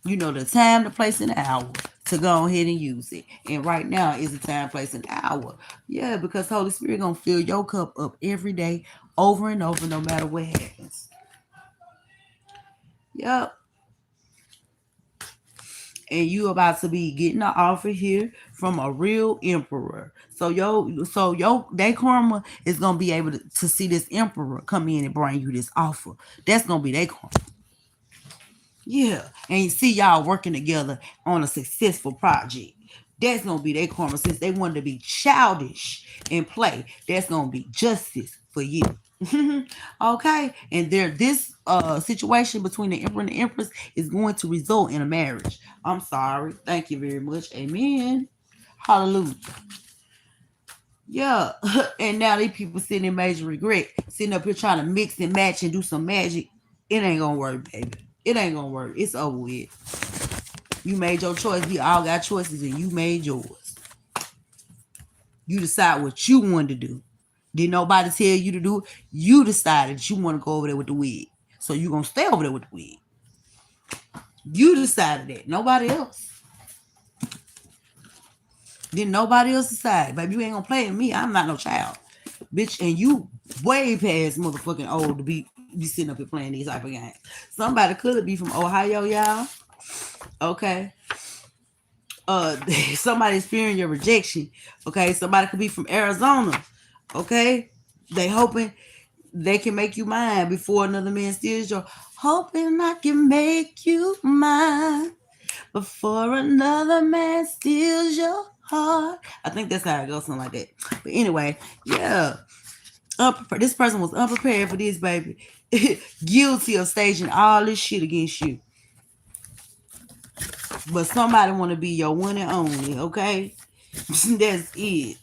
You know the time, the place, and the hour to go ahead and use it. And right now is the time, place, and hour. Yeah, because Holy Spirit gonna fill your cup up every day, over and over, no matter what happens. Yep. And you about to be getting an offer here from a real emperor. So that karma is gonna be able to see this emperor come in and bring you this offer. That's gonna be their karma. Yeah, and you see y'all working together on a successful project. That's gonna be their karma since they wanted to be childish and play. That's gonna be justice for you. Okay, and this situation between the emperor and the empress is going to result in a marriage. I'm sorry. Thank you very much. Amen. Hallelujah. Yeah, and now these people sitting in major regret, sitting up here trying to mix and match and do some magic. It ain't gonna work, baby. It ain't gonna work. It's over with. You made your choice. We all got choices, and you made yours. You decide what you wanted to do. Did nobody tell you to do it? You decided that you want to go over there with the wig. So you're going to stay over there with the wig. You decided that. Nobody else. Didn't nobody else decide? Baby, you ain't going to play with me. I'm not no child. Bitch, and you way past motherfucking old to be sitting up here playing these type of games. Somebody could be from Ohio, y'all. Okay. Somebody experiencing your rejection. Okay. Somebody could be from Arizona. Okay. They hoping they can make you mine before another man steals your. Hoping I can make you mine before another man steals your heart. I think that's how it goes, something like that. But anyway, yeah. This person was unprepared for this, baby. Guilty of staging all this shit against you. But somebody want to be your one and only, okay? That's it.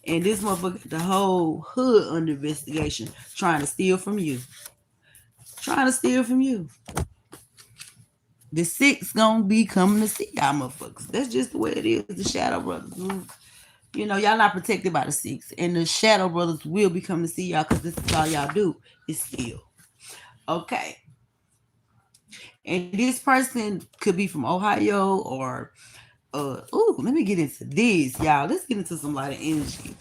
And this motherfucker, the whole hood under investigation, trying to steal from you. Trying to steal from you. The six gonna be coming to see y'all motherfuckers. That's just the way it is. The Shadow Brothers. You know, y'all not protected by the six. And the Shadow Brothers will be coming to see y'all because this is all y'all do is steal. Okay. And this person could be from Ohio or let me get into this, y'all. Let's get into some light of energy.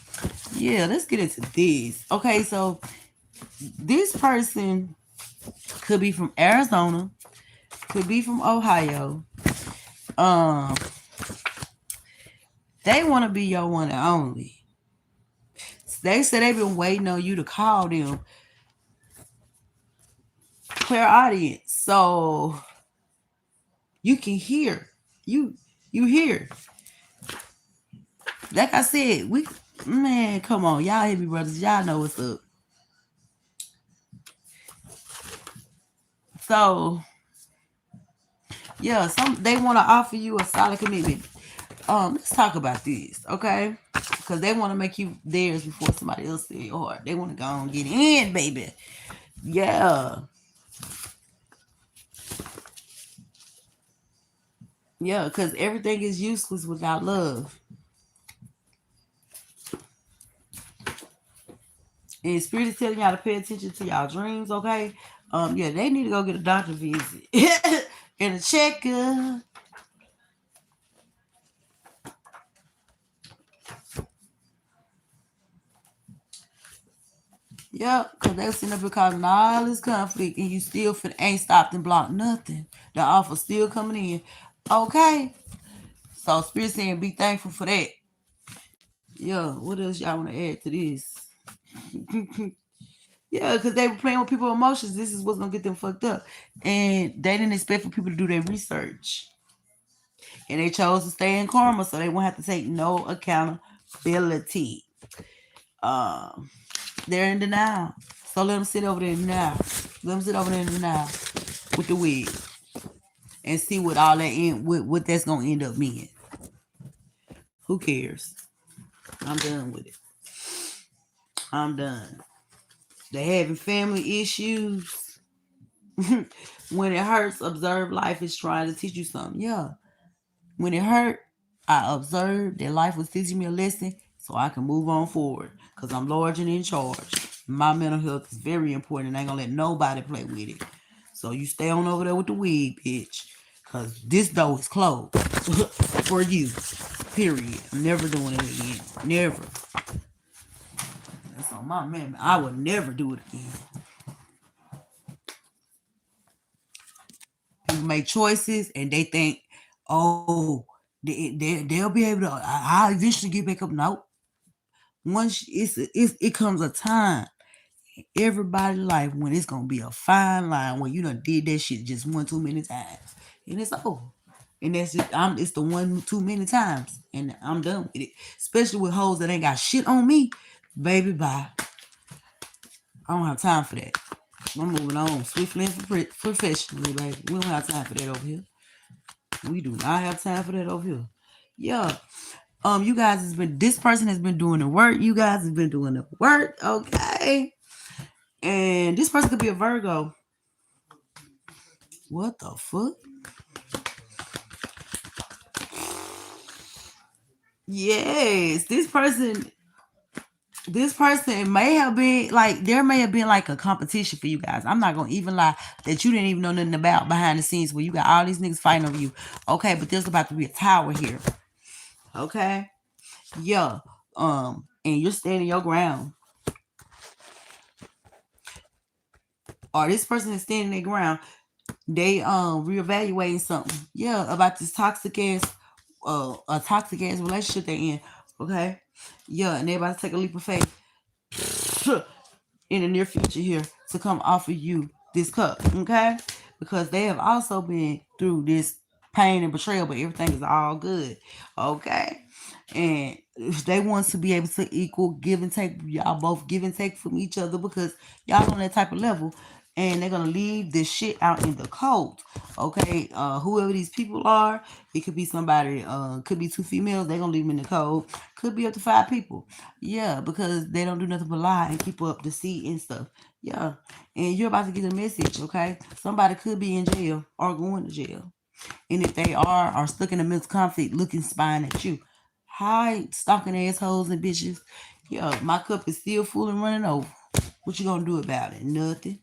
Yeah, let's get into this. Okay, so this person could be from Arizona, could be from Ohio. Um, they want to be your one and only. They said they've been waiting on you to call them. Clear audience, so you can hear. You you hear. Like I said, we man, come on, y'all hear me, brothers. Y'all know what's up. So yeah, some they want to offer you a solid commitment. Let's talk about this, okay? Because they want to make you theirs before somebody else say or they want to go and get in, baby. Yeah, yeah, because everything is useless without love. And Spirit is telling y'all to pay attention to y'all dreams, okay? Yeah, they need to go get a doctor visit and a checkup. Yep, because they sitting up here causing all this conflict and you still ain't stopped and blocked nothing. The offer still coming in. Okay. So Spirit saying be thankful for that. Yeah, what else y'all want to add to this? Yeah, because they were playing with people's emotions. This is what's gonna get them fucked up. And they didn't expect for people to do their research. And they chose to stay in karma so they won't have to take no accountability. Um, they're in denial. So let them sit over there in denial. Let them sit over there in denial with the wig and see what all that what that's gonna end up being. Who cares? I'm done with it. I'm done. They having family issues. When it hurts, observe life is trying to teach you something. Yeah. When it hurt, I observed that life was teaching me a lesson so I can move on forward. Because I'm large and in charge. My mental health is very important and I ain't gonna let nobody play with it. So you stay on over there with the wig, bitch. Cause this door is closed for you. Period. I'm never doing it again. Never. That's on my man. I would never do it again. People make choices and they think, oh, they'll be able to. I'll eventually get back up. Nope. Once it comes a time everybody life when it's gonna be a fine line when you done did that shit just one too many times and it's over. And that's just it's the one too many times and I'm done with it. Especially with hoes that ain't got shit on me. Baby bye. I don't have time for that. I'm moving on swiftly and professionally, baby. We don't have time for that over here. We do not have time for that over here. Yeah. You guys has been this person has been doing the work. You guys have been doing the work, okay? And this person could be a Virgo. What the fuck? Yes, this person may have been like there may have been like a competition for you guys. I'm not gonna even lie that you didn't even know nothing about behind the scenes where you got all these niggas fighting over you. Okay, but there's about to be a tower here. Okay, yeah, and you're standing your ground, or this person is standing their ground. They reevaluating something. Yeah, about this toxic ass a toxic ass relationship they're in. Okay, yeah, and they about to take a leap of faith in the near future here to come offer you this cup, okay? Because they have also been through this pain and betrayal, but everything is all good, okay? And if they want to be able to equal give and take, y'all both give and take from each other because y'all on that type of level. And they're gonna leave this shit out in the cold. Okay, whoever these people are, it could be somebody, could be two females, they're gonna leave them in the cold. Could be up to 5 people. Yeah, because they don't do nothing but lie and keep up the deceit and stuff. Yeah. And you're about to get a message, okay? Somebody could be in jail or going to jail. And if they are stuck in a mental conflict looking spying at you. Hi, stalking assholes and bitches. Yeah, my cup is still full and running over. What you gonna do about it? Nothing.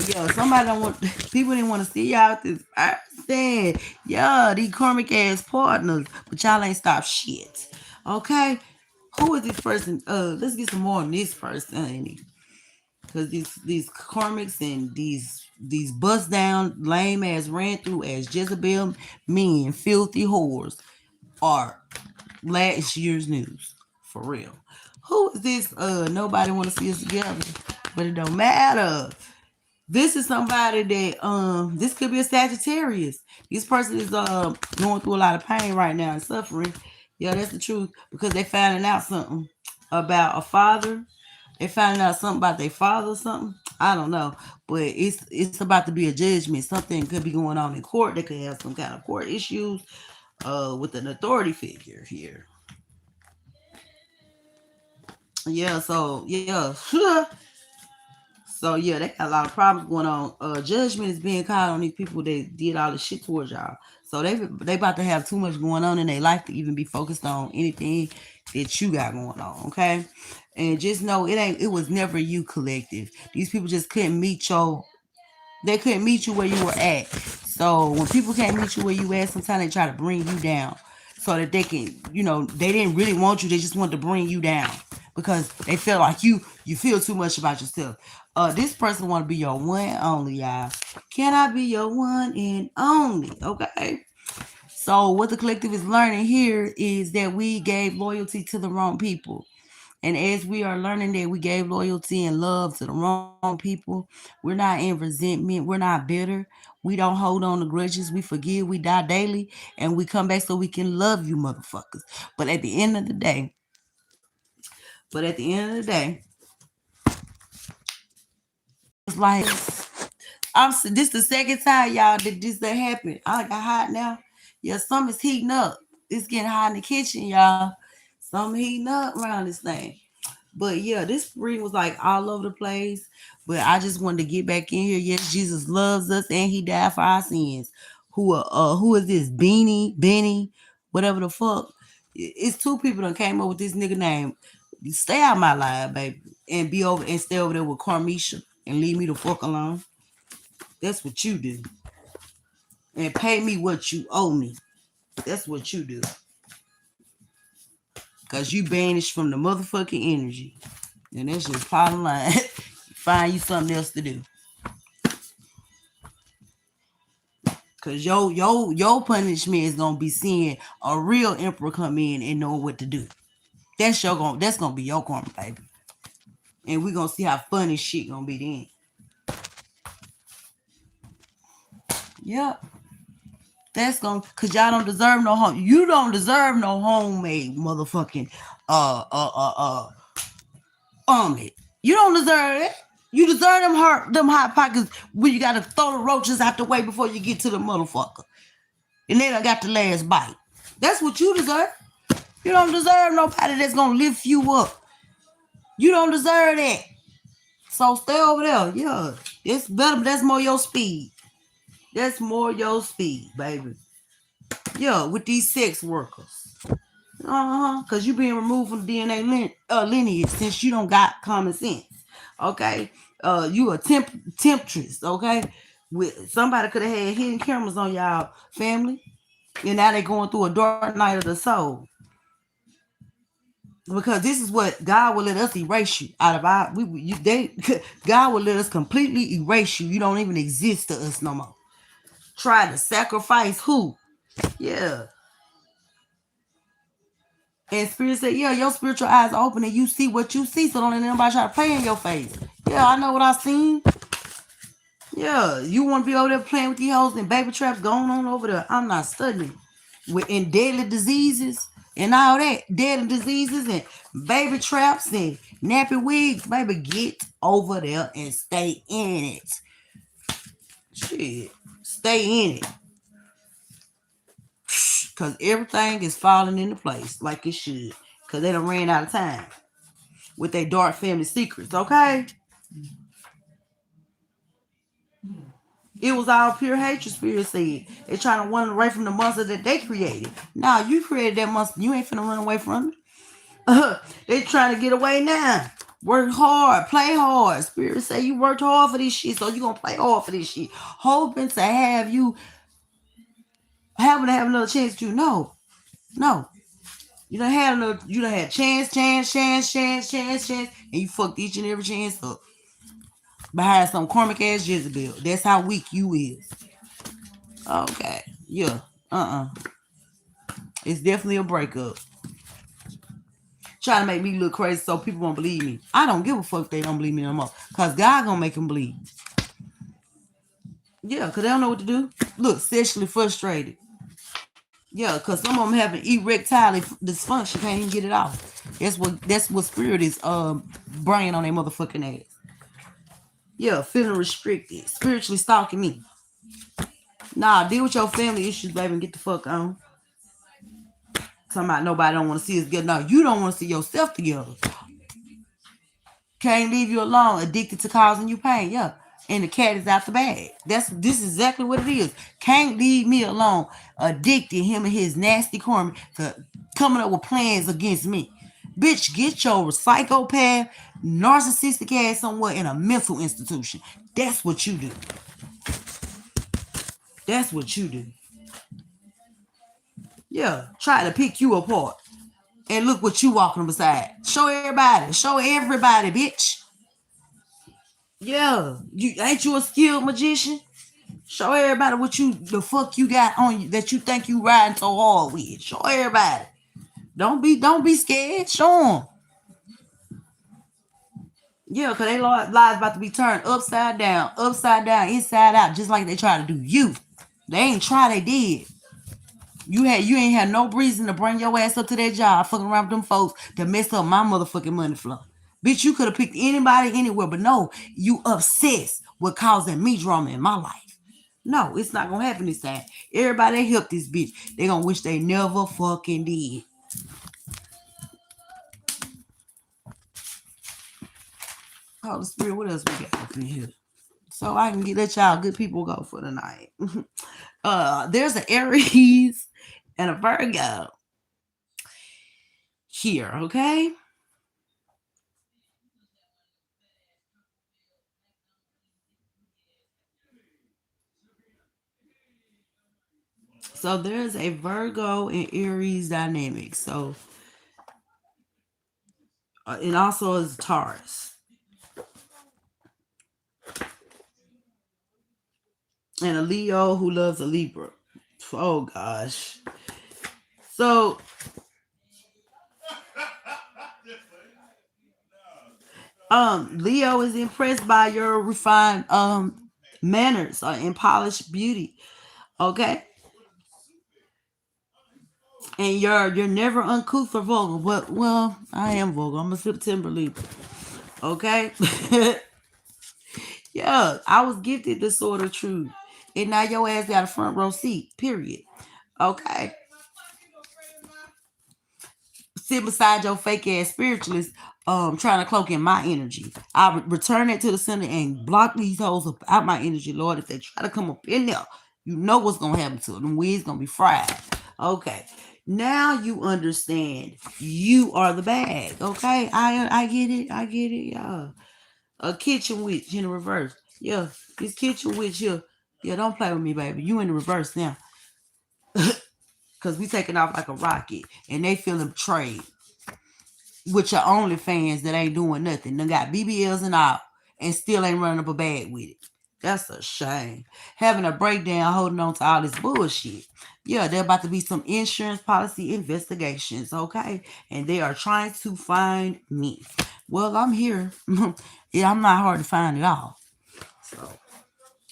Yeah, somebody don't want people didn't want to see y'all this person. Yeah, these karmic ass partners, but y'all ain't stop shit. Okay, who is this person? Let's get some more on this person, because these karmics and these these bust down, lame ass, ran through as Jezebel men, filthy whores are last year's news. For real. Who is this? Nobody want to see us together. But it don't matter. This is somebody that this could be a Sagittarius. This person is going through a lot of pain right now and suffering. Yeah, that's the truth. Because they finding out something about a father. They finding out something about their father or something. I don't know. But it's about to be a judgment. Something could be going on in court. They could have some kind of court issues with an authority figure here. Yeah, so yeah. So yeah, they got a lot of problems going on. Judgment is being called on these people that did all the shit towards y'all. So they about to have too much going on in their life to even be focused on anything that you got going on. Okay, and just know it was never you, collective. These people just couldn't meet your. They couldn't meet you where you were at. So when people can't meet you where you at, sometimes they try to bring you down so that they can, they didn't really want you. They just wanted to bring you down because they felt like you feel too much about yourself. This person want to be your one and only, y'all. Can I be your one and only? Okay. So what the collective is learning here is that we gave loyalty to the wrong people. And as we are learning that we gave loyalty and love to the wrong people, we're not in resentment, we're not bitter, we don't hold on to grudges, we forgive, we die daily, and we come back so we can love you motherfuckers. But at the end of the day, but at the end of the day, it's like this the second time y'all that this that happened. I got hot now. Yeah, something's heating up. It's getting hot in the kitchen, y'all. Something heating up around this thing. But yeah, this reading was like all over the place. But I just wanted to get back in here. Yes, Jesus loves us and he died for our sins. Who is this? Benny, whatever the fuck. It's two people that came up with this nigga name. Stay out my life, baby. And be over and stay over there with Carmisha and leave me the fuck alone. That's what you do. And pay me what you owe me. That's what you do. Cause you banished from the motherfucking energy. And that's just part of line. Find you something else to do. Cause your punishment is gonna be seeing a real emperor come in and know what to do. That's gonna be your karma, baby. And we gonna see how funny shit gonna be then. Yep. That's gonna cause y'all don't deserve no home. You don't deserve no homemade motherfucking omelet. You don't deserve it. You deserve them hot pockets where you gotta throw the roaches out the way before you get to the motherfucker. And then I got the last bite. That's what you deserve. You don't deserve nobody that's gonna lift you up. You don't deserve that. So stay over there. Yeah. It's better, but that's more your speed. That's more your speed, baby. Yeah, with these sex workers. Because you being removed from the DNA lineage since you don't got common sense. Okay? You a temptress, okay? With somebody could have had hidden cameras on y'all family. And now they going through a dark night of the soul. Because this is what God will let us erase you out of our God will let us completely erase you. You don't even exist to us no more. Try to sacrifice who? Yeah. And Spirit said, yeah, your spiritual eyes are open and you see what you see, so don't let anybody try to play in your face. Yeah, I know what I seen. Yeah, you want to be over there playing with these hoes and baby traps going on over there. I'm not studying. In deadly diseases and all that. Deadly diseases and baby traps and nappy wigs. Baby, get over there and stay in it. Shit. Stay in it. Because everything is falling into place like it should. Because they done ran out of time with their dark family secrets, okay? It was all pure hatred, Spirit said. They're trying to run away from the monster that they created. Now, you created that monster. You ain't finna run away from it. They trying to get away now. Work hard, play hard. Spirit say you worked hard for this shit, so you gonna play hard for this shit. Hoping to have you have another chance to no. You done had chance, and you fucked each and every chance up. behind some karmic ass Jezebel. That's how weak you is. Okay. Yeah. It's definitely a breakup. Trying to make me look crazy so people won't believe me. I don't give a fuck if they don't believe me no more. Cause God gonna make them believe. Yeah, cause they don't know what to do. Look, sexually frustrated. Yeah, cause some of them having erectile dysfunction, can't even get it off. That's what spirit is bringing on their motherfucking ass. Yeah, feeling restricted, spiritually stalking me. Nah, deal with your family issues, baby, and get the fuck on. Talking about nobody don't want to see us together. No, you don't want to see yourself together. Can't leave you alone, addicted to causing you pain. Yeah. And the cat is out the bag. This is exactly what it is. Can't leave me alone. Addicted, him and his nasty karma to coming up with plans against me. Bitch, get your psychopath, narcissistic ass somewhere in a mental institution. That's what you do. That's what you do. Yeah. Try to pick you apart. And look what you walking beside. Show everybody. Show everybody, bitch. Yeah. You ain't you a skilled magician? Show everybody what the fuck you got on you that you think you riding so hard with. Show everybody. Don't be scared. Show them. Yeah, because they lives about to be turned upside down, inside out, just like they try to do you. They ain't try, they did. You ain't had no reason to bring your ass up to that job, fucking around with them folks to mess up my motherfucking money flow. Bitch, you could have picked anybody anywhere, but no, you obsessed with causing me drama in my life. No, it's not gonna happen this time. Everybody that helped this bitch, they gonna wish they never fucking did. Holy Spirit, what else we got up in here? So I can let y'all good people go for the night. There's an Aries and a Virgo here, okay? So there's a Virgo and Aries dynamic. So, and also is Taurus and a Leo who loves a Libra. Oh gosh. So Leo is impressed by your refined manners and polished beauty. Okay. And you're never uncouth or vulgar. But well, I am vulgar. I'm a September Libra. Okay. Yeah, I was gifted the sword of truth. And now your ass got a front row seat. Period. Okay. Sit beside your fake ass spiritualist, trying to cloak in my energy. I return it to the center and block these hoes up out my energy, Lord. If they try to come up in there, you know what's gonna happen to them. Wigs gonna be fried. Okay. Now you understand. You are the bag. Okay. I get it. I get it. Yeah. A kitchen witch in the reverse. Yeah. This kitchen witch here. Yeah, don't play with me, baby. You in the reverse now. Cause we taking off like a rocket and they feeling betrayed with your OnlyFans that ain't doing nothing. They got BBLs and all and still ain't running up a bag with it. That's a shame. Having a breakdown, holding on to all this bullshit. Yeah, there about to be some insurance policy investigations, okay? And they are trying to find me. Well, I'm here. Yeah, I'm not hard to find at all. So,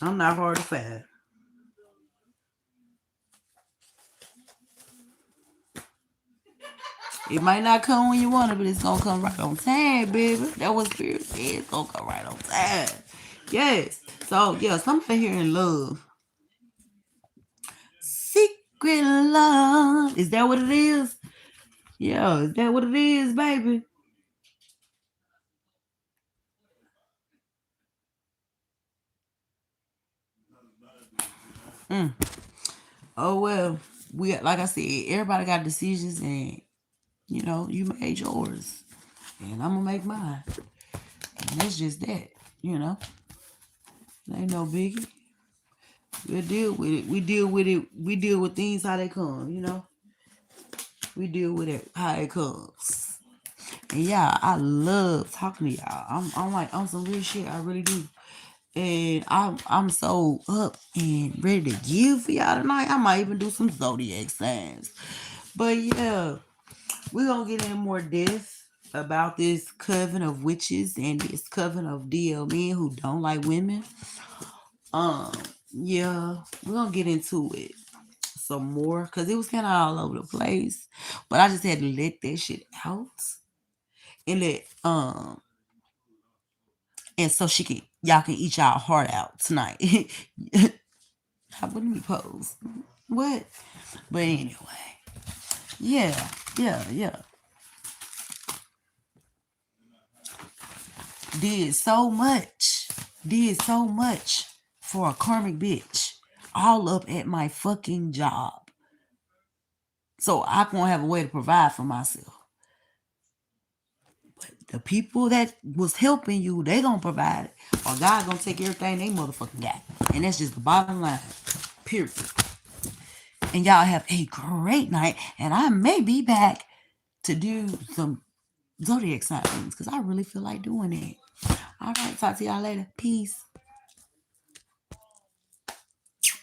I'm not hard to find. It might not come when you want it, but it's gonna come right on time, baby. That was spirit said. It's gonna come right on time. Yes. So yeah, something here in love. Secret love. Is that what it is? Yeah, is that what it is, baby? Mm. Oh well. We like I said, everybody got decisions and you made yours. And I'm gonna make mine. And that's just that, you know. Ain't no biggie. We'll deal with it. We deal with it. We deal with things how they come. We deal with it how it comes. And yeah, I love talking to y'all. I'm like on some real shit. I really do. And I'm so up and ready to give for y'all tonight. I might even do some zodiac signs. But yeah, we're gonna get in more depth about this coven of witches and this coven of DL men who don't like women. Um, yeah, we're gonna get into it some more because it was kind of all over the place. But I just had to let that shit out and let and so she can y'all can eat y'all heart out tonight. How about me pose? What? But anyway, yeah. Did so much, did so much for a karmic bitch, all up at my fucking job. So I can have a way to provide for myself. But the people that was helping you, they gonna provide it, or God gonna take everything they motherfucking got, and that's just the bottom line. Period. And y'all have a great night, and I may be back to do some zodiac signs because I really feel like doing it. All right, talk to y'all later. Peace.